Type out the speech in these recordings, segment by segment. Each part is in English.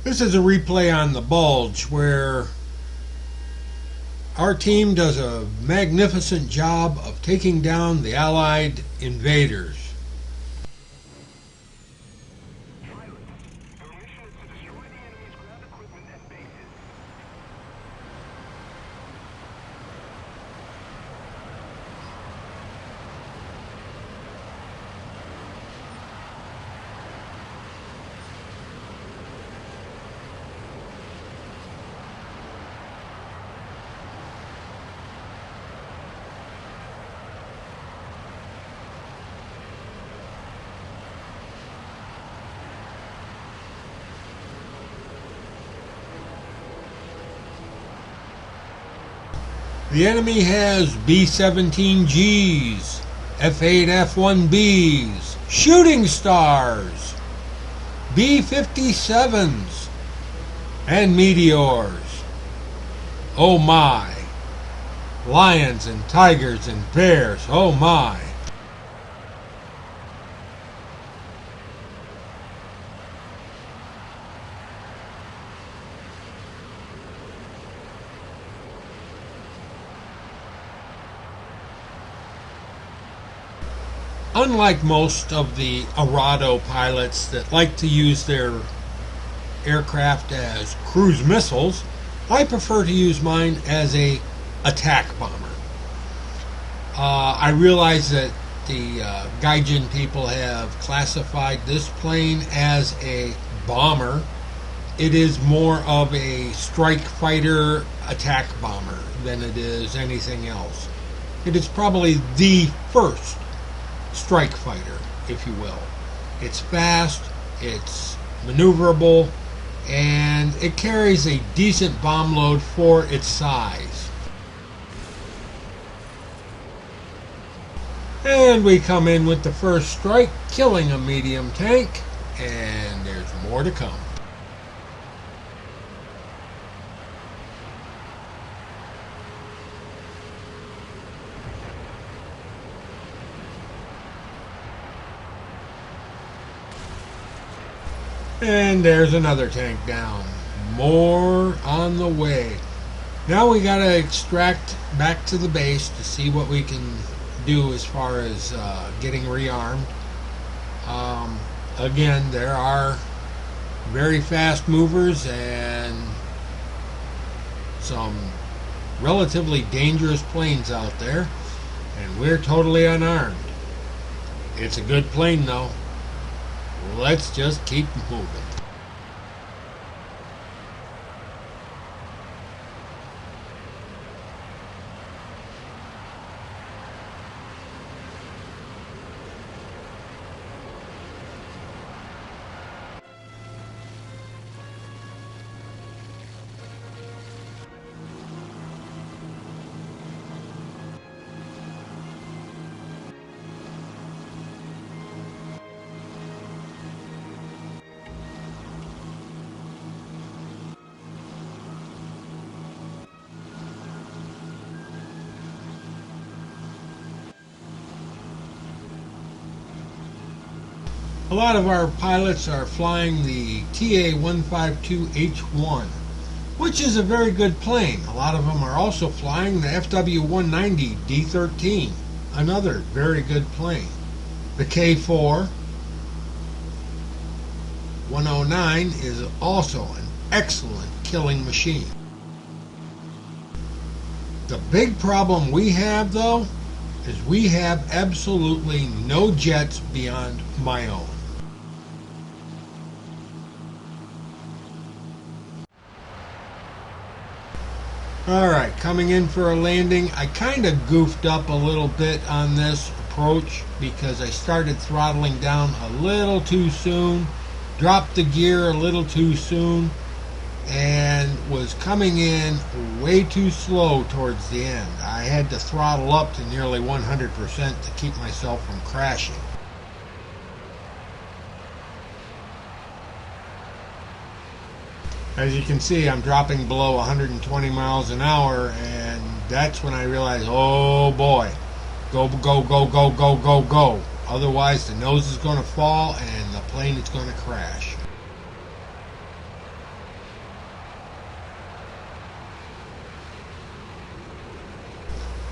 This is a replay on the Bulge where our team does a magnificent job of taking down the Allied invaders. The enemy has B-17Gs, F-8 F-1Bs, shooting stars, B-57s, and meteors. Oh my! Lions and tigers and bears, oh my! Unlike most of the Arado pilots that like to use their aircraft as cruise missiles, I prefer to use mine as a attack bomber. I realize that the Gaijin people have classified this plane as a bomber. It is more of a strike fighter attack bomber than it is anything else. It is probably the first strike fighter, if you will. It's fast, it's maneuverable, and it carries a decent bomb load for its size. And we come in with the first strike, killing a medium tank, and there's more to come. And there's another tank down. More on the way. Now we gotta extract back to the base to see what we can do as far as getting rearmed. Again, there are very fast movers and some relatively dangerous planes out there, and we're totally unarmed. It's a good plane though. Let's just keep moving. A lot of our pilots are flying the TA-152H1, which is a very good plane. A lot of them are also flying the FW-190 D-13, another very good plane. The K-4 109 is also an excellent killing machine. The big problem we have, though, is we have absolutely no jets beyond my own. Alright, coming in for a landing. I kind of goofed up a little bit on this approach because I started throttling down a little too soon, dropped the gear a little too soon, and was coming in way too slow towards the end. I had to throttle up to nearly 100% to keep myself from crashing. As you can see, I'm dropping below 120 miles an hour, and that's when I realized, oh boy, go, go, go, go, go, go, go. Otherwise, the nose is going to fall and the plane is going to crash.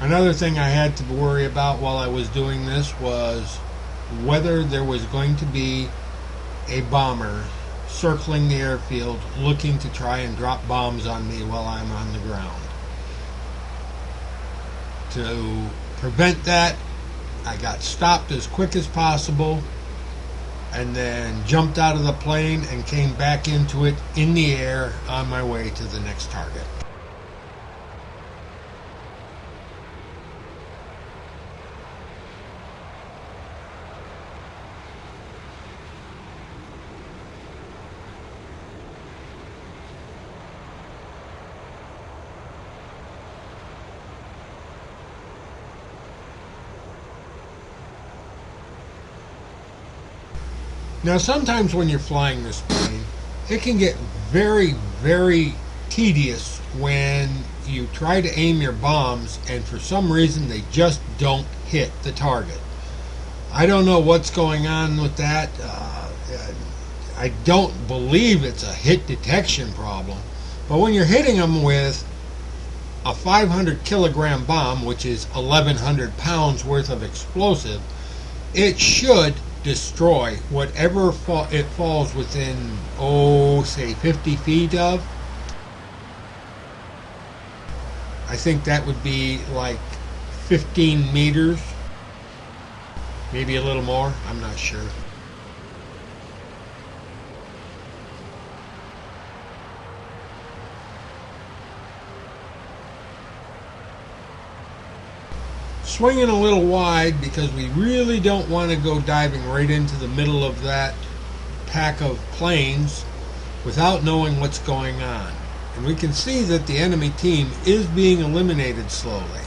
Another thing I had to worry about while I was doing this was whether there was going to be a bomber circling the airfield looking to try and drop bombs on me while I'm on the ground. To prevent that, I got stopped as quick as possible and then jumped out of the plane and came back into it in the air on my way to the next target. Now, sometimes when you're flying this plane, it can get very, very tedious when you try to aim your bombs and for some reason they just don't hit the target. I don't know what's going on with that. I don't believe it's a hit detection problem. But when you're hitting them with a 500 kilogram bomb, which is 1,100 pounds worth of explosive, it should destroy whatever it falls within, say 50 feet of. I think that would be like 15 meters, maybe a little more, I'm not sure. Swinging a little wide because we really don't want to go diving right into the middle of that pack of planes without knowing what's going on. And we can see that the enemy team is being eliminated slowly.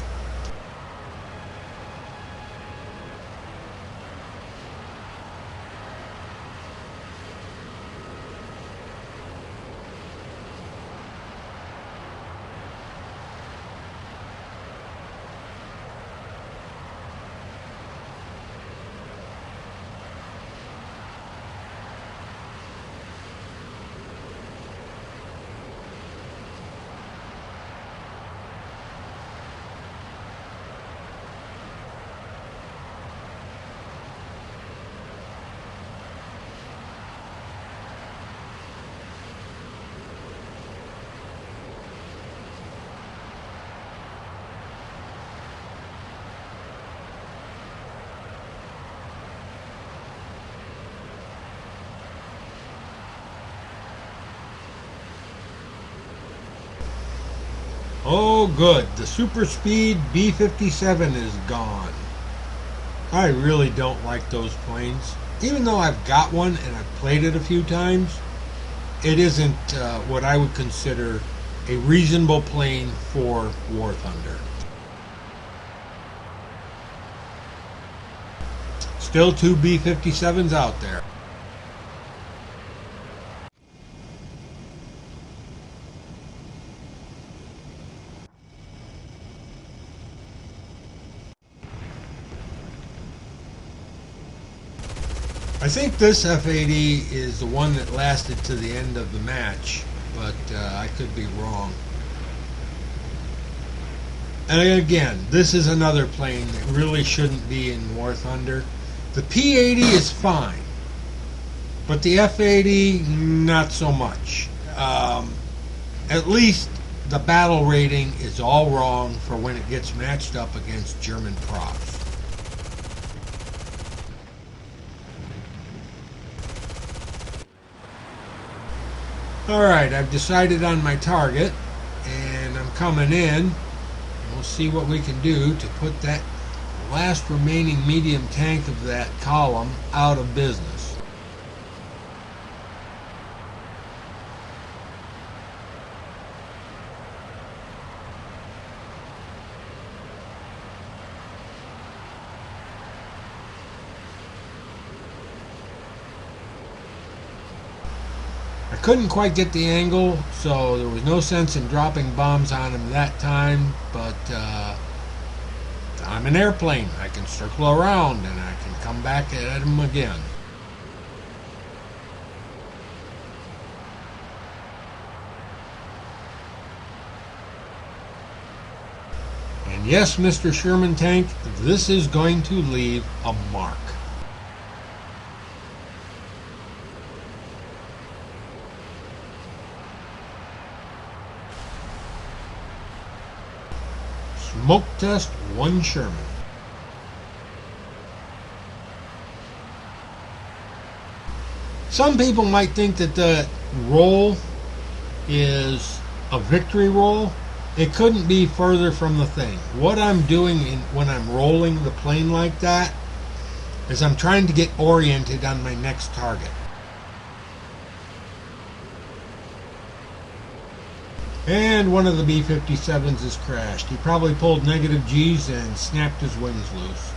Oh good, the super speed B-57 is gone. I really don't like those planes. Even though I've got one and I've played it a few times, it isn't what I would consider a reasonable plane for War Thunder. Still 2 B-57s out there. I think this F-80 is the one that lasted to the end of the match, but I could be wrong. And again, this is another plane that really shouldn't be in War Thunder. The P-80 is fine, but the F-80, not so much. At least the battle rating is all wrong for when it gets matched up against German props. Alright, I've decided on my target, and I'm coming in. We'll see what we can do to put that last remaining medium tank of that column out of business. I couldn't quite get the angle, so there was no sense in dropping bombs on him that time, but I'm an airplane. I can circle around and I can come back at him again. And And yes, Mr. Sherman Tank, this is going to leave a mark. Smoke test 1 Sherman. Some people might think that the roll is a victory roll. It couldn't be further from the thing. What I'm doing when I'm rolling the plane like that is I'm trying to get oriented on my next target. And one of the B-57s has crashed. He probably pulled negative G's and snapped his wings loose.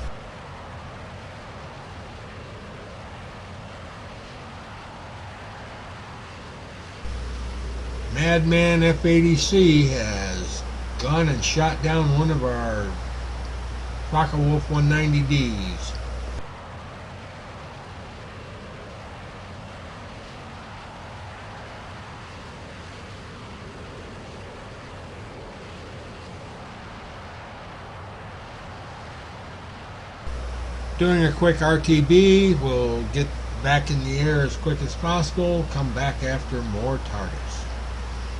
Madman F-80C has gone and shot down one of our Focke-Wulf 190Ds. Doing a quick RTB, we'll get back in the air as quick as possible, come back after more targets.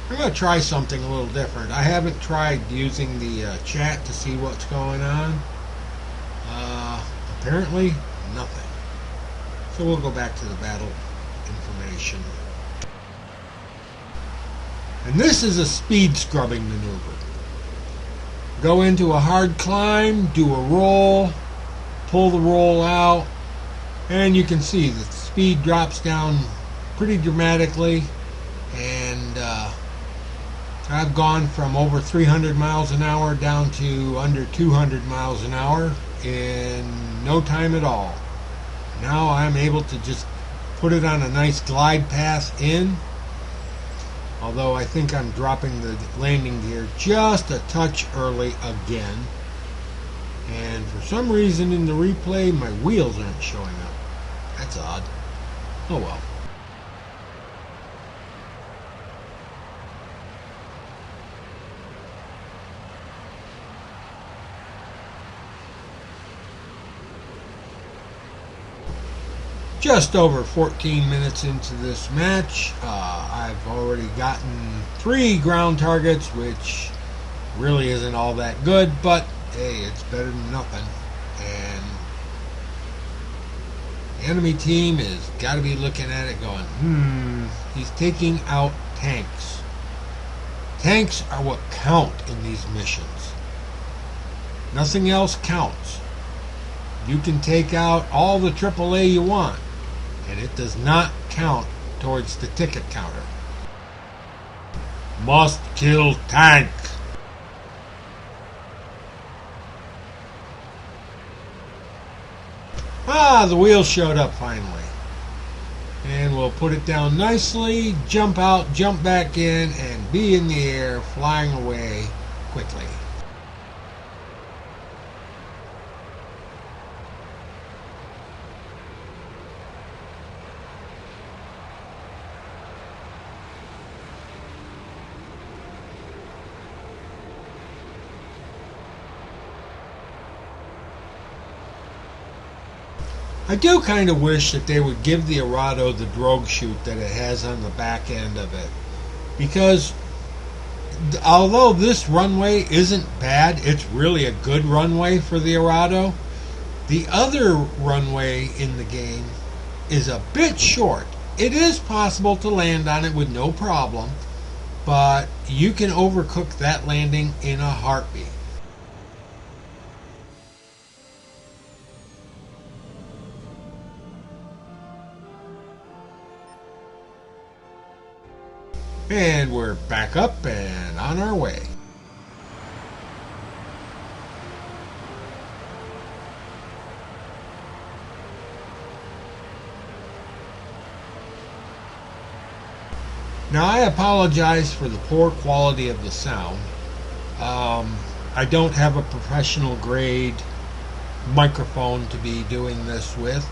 I'm going to try something a little different. I haven't tried using the chat to see what's going on. Apparently, nothing. So we'll go back to the battle information. And this is a speed scrubbing maneuver. Go into a hard climb, do a roll, pull the roll out, and you can see the speed drops down pretty dramatically, and I've gone from over 300 miles an hour down to under 200 miles an hour in no time at all. Now I'm able to just put it on a nice glide path in, although I think I'm dropping the landing gear just a touch early again. And for some reason in the replay, my wheels aren't showing up. That's odd. Oh well. Just over 14 minutes into this match, I've already gotten 3 ground targets, which really isn't all that good, but hey, it's better than nothing. And the enemy team has got to be looking at it going, he's taking out tanks. Tanks are what count in these missions. Nothing else counts. You can take out all the AAA you want, and it does not count towards the ticket counter. Must kill tank. The wheel showed up finally. And we'll put it down nicely, jump out, jump back in, and be in the air, flying away quickly. I do kind of wish that they would give the Arado the drogue chute that it has on the back end of it. Because although this runway isn't bad, it's really a good runway for the Arado. The other runway in the game is a bit short. It is possible to land on it with no problem, but you can overcook that landing in a heartbeat. And we're back up and on our way. Now I apologize for the poor quality of the sound. I don't have a professional grade microphone to be doing this with.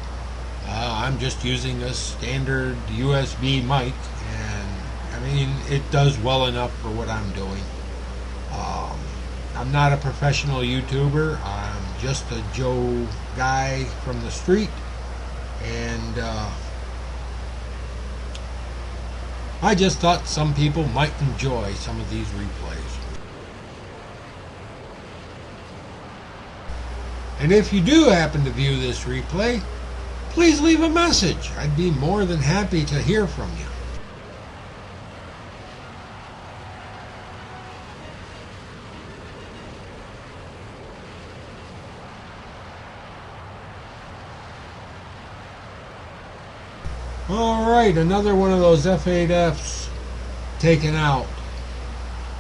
I'm just using a standard USB mic, and I mean, it does well enough for what I'm doing. I'm not a professional YouTuber. I'm just a Joe guy from the street, and I just thought some people might enjoy some of these replays. And if you do happen to view this replay, please leave a message. I'd be more than happy to hear from you. Alright, another one of those F8Fs taken out.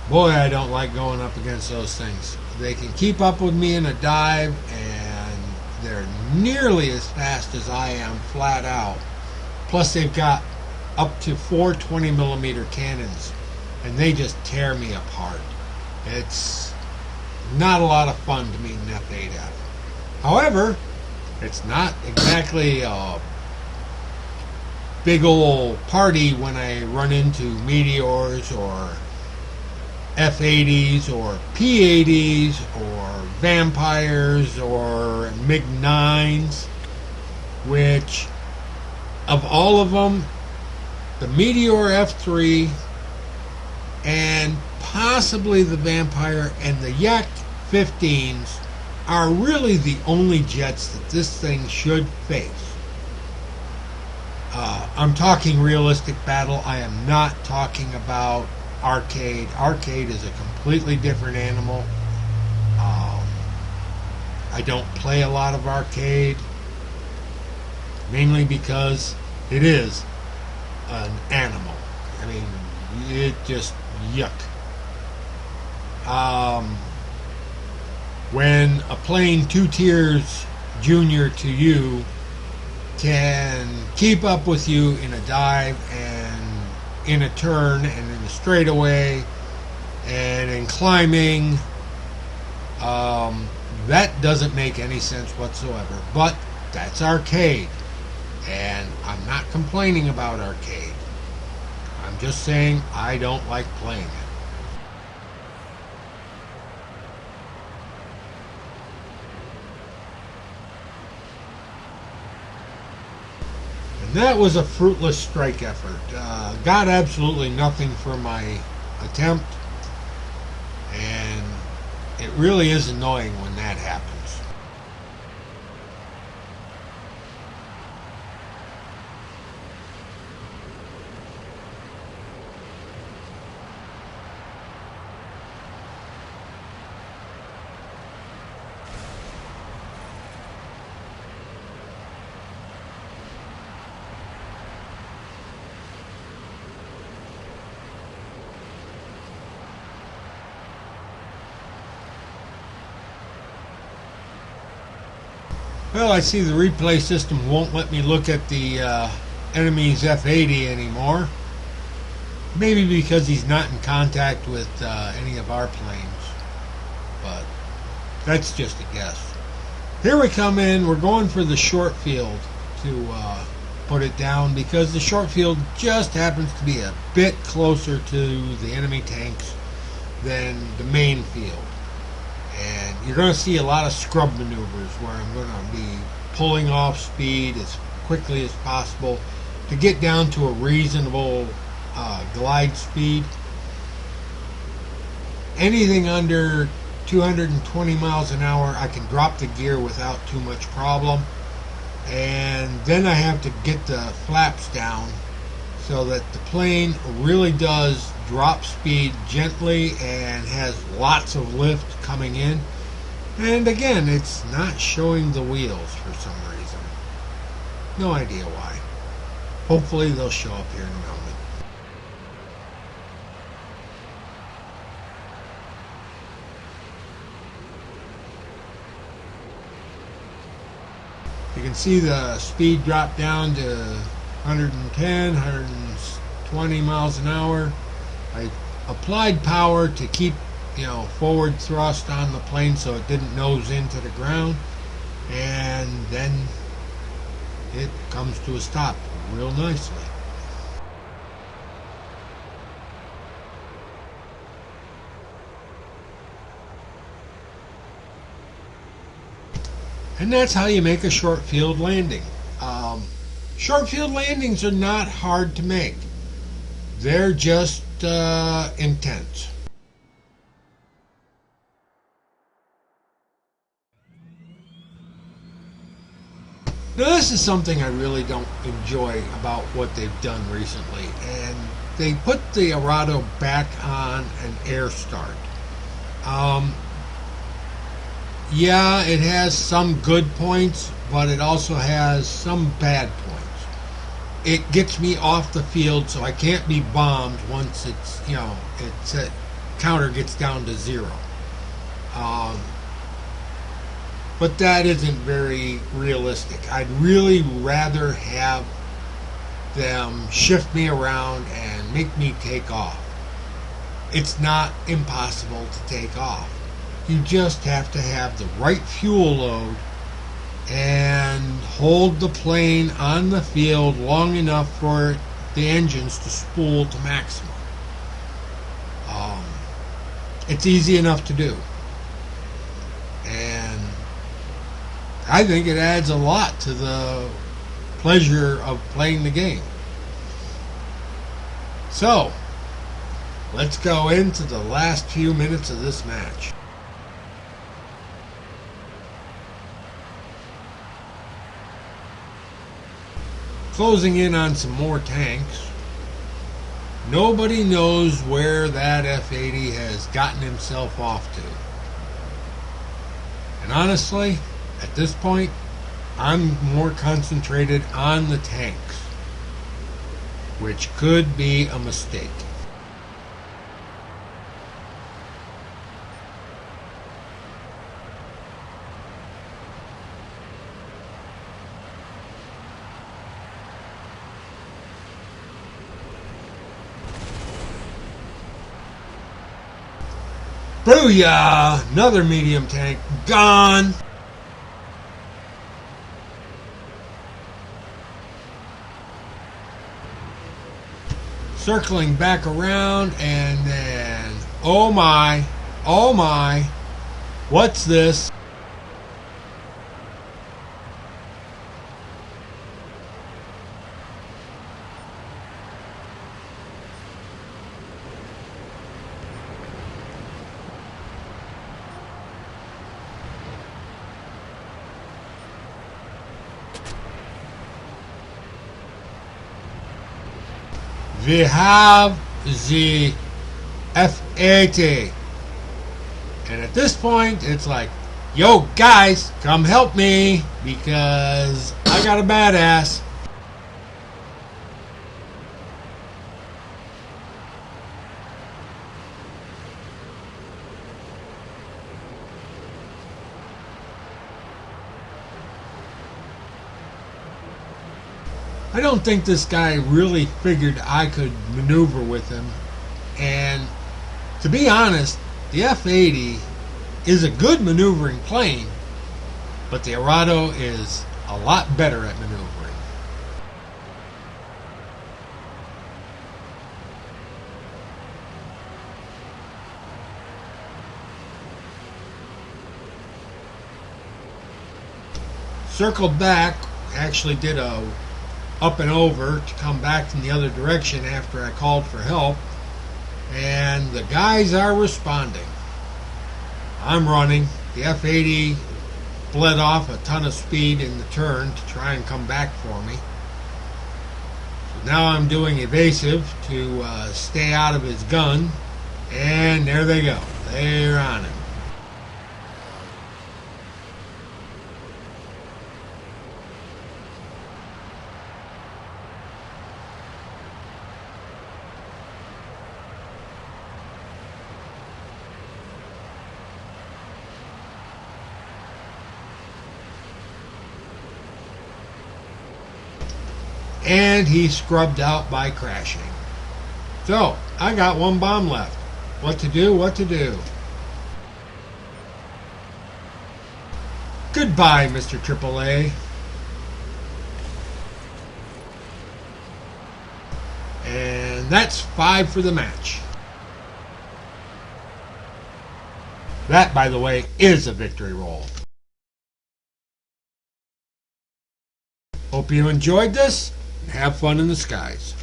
Boy, I don't like going up against those things. They can keep up with me in a dive, and they're nearly as fast as I am flat out. Plus they've got up to 4 20mm cannons, and they just tear me apart. It's not a lot of fun to meet an F8F. However, it's not exactly a big old party when I run into meteors or F-80s or P-80s or vampires or MiG-9s, which of all of them, the Meteor F-3 and possibly the Vampire and the Yak 15s are really the only jets that this thing should face. I'm talking realistic battle. I am not talking about arcade. Arcade is a completely different animal. I don't play a lot of arcade, mainly because it is an animal. I mean, it just yuck. When a plane 2 tiers junior to you can keep up with you in a dive and in a turn and in a straightaway and in climbing, that doesn't make any sense whatsoever. But that's arcade, and I'm not complaining about arcade. I'm just saying I don't like playing it. That was a fruitless strike effort. Got absolutely nothing for my attempt, and it really is annoying when that happens. Well, I see the replay system won't let me look at the enemy's F-80 anymore. Maybe because he's not in contact with any of our planes. But that's just a guess. Here we come in. We're going for the short field to put it down, because the short field just happens to be a bit closer to the enemy tanks than the main field. And you're going to see a lot of scrub maneuvers where I'm going to be pulling off speed as quickly as possible to get down to a reasonable glide speed. Anything under 220 miles an hour, I can drop the gear without too much problem. And then I have to get the flaps down so that the plane really does drop speed gently and has lots of lift coming in. And again, it's not showing the wheels for some reason. No idea why. Hopefully they'll show up here in a moment. You can see the speed drop down to 110, 120 miles an hour. I applied power to keep, forward thrust on the plane so it didn't nose into the ground, and then it comes to a stop real nicely. And that's how you make a short field landing. Short field landings are not hard to make. They're just intense. Now this is something I really don't enjoy about what they've done recently, and they put the Arado back on an air start. Yeah, it has some good points, but it also has some bad points. It gets me off the field, so I can't be bombed once it's counter gets down to 0. But that isn't very realistic. I'd really rather have them shift me around and make me take off. It's not impossible to take off. You just have to have the right fuel load and hold the plane on the field long enough for the engines to spool to maximum. It's easy enough to do. And I think it adds a lot to the pleasure of playing the game. So, let's go into the last few minutes of this match. Closing in on some more tanks. Nobody knows where that F-80 has gotten himself off to. And honestly, at this point, I'm more concentrated on the tanks, which could be a mistake. Booyah! Another medium tank gone! Circling back around, and then, oh my, what's this? We have the F-80, and at this point it's like, yo guys, come help me because I got a badass. I don't think this guy really figured I could maneuver with him. And to be honest, the F-80 is a good maneuvering plane, but the Arado is a lot better at maneuvering. Circled back, actually did a up and over to come back from the other direction after I called for help, and the guys are responding. I'm running. The F-80 bled off a ton of speed in the turn to try and come back for me. So now I'm doing evasive to stay out of his gun, and there they go. They're on him. And he scrubbed out by crashing. So, I got one bomb left. What to do, what to do. Goodbye, Mr. AAA. And that's 5 for the match. That, by the way, is a victory roll. Hope you enjoyed this, and have fun in the skies.